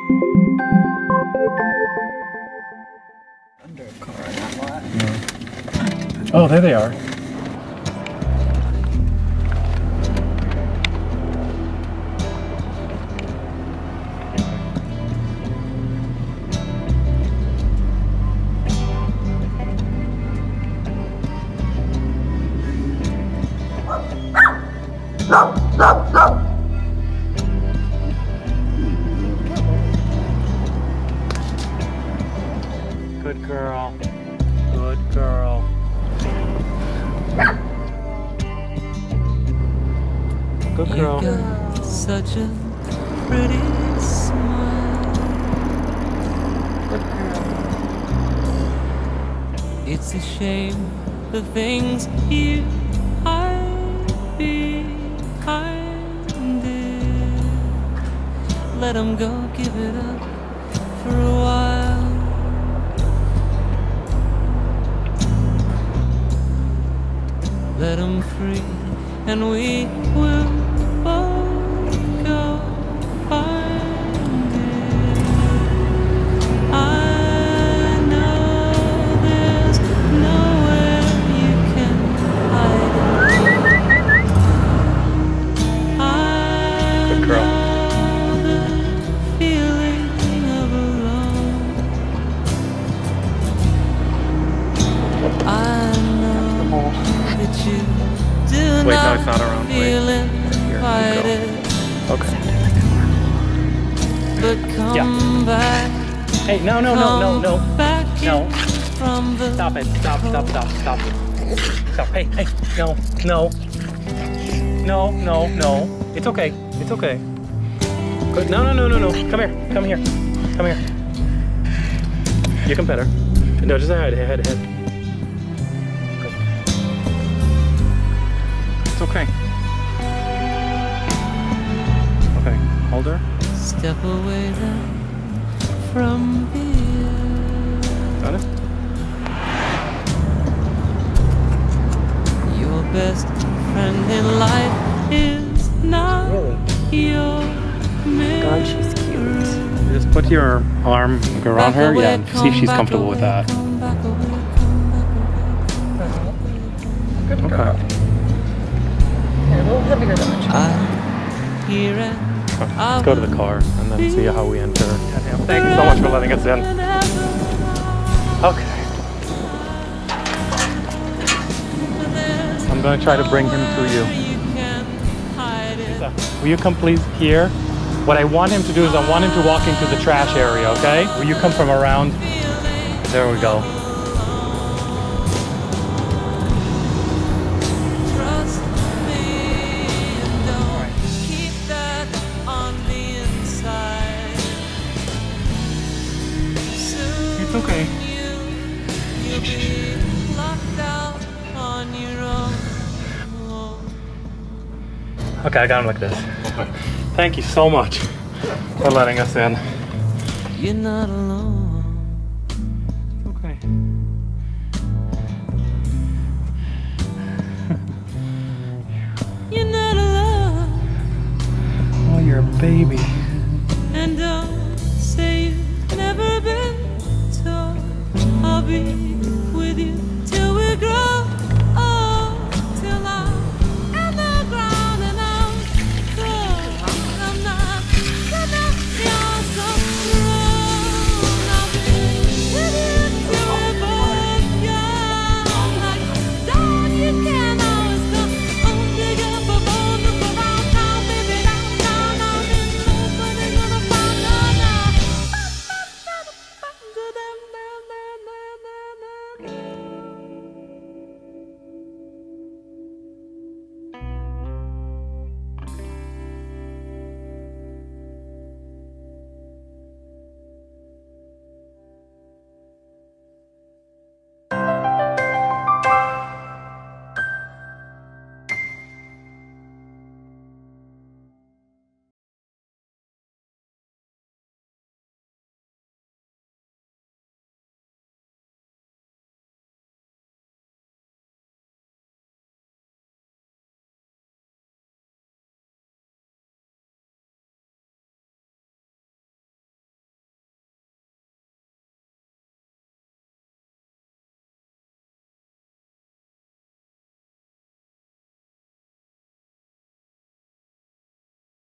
Under a car in that lot. No. Oh, there they are. Good girl. Good girl. Good girl. You got such a pretty smile. Good girl. It's a shame the things you hide behind it. Let 'em go, give it up for a while. Let 'em free, and we will both go find it. I know there's nowhere you can hide it. Good girl. I know the feeling of alone. I know that you do Wait, no, not it's not around. Wait. feel Here, invited, Okay. but come Yeah. back. Hey, no. Come back No. from the Stop it. Stop it. Stop. Hey. No. It's okay. It's okay. Good. No. Come here. You can pet her. No, just head. It's okay. Okay, hold her. Step away then from here. Got it? Your best friend in life is not your mirror. God, she's cute. Just put your arm around her, yeah, and see if she's comfortable with that. Good girl. Okay. You're a little heavier than the child. Here and Let's go to the car and then see how we enter. Thank you so much for letting us in. Okay. I'm going to try to bring him to you. Will you come please here? What I want him to do is I want him to walk into the trash area, okay? Will you come from around? There we go. Trust me and don't keep that on the inside. Soon It's okay. you'll be locked out on your own. Okay, I got him like this. Thank you so much for letting us in. You're not alone. Okay. You're not alone. Oh, you're a baby.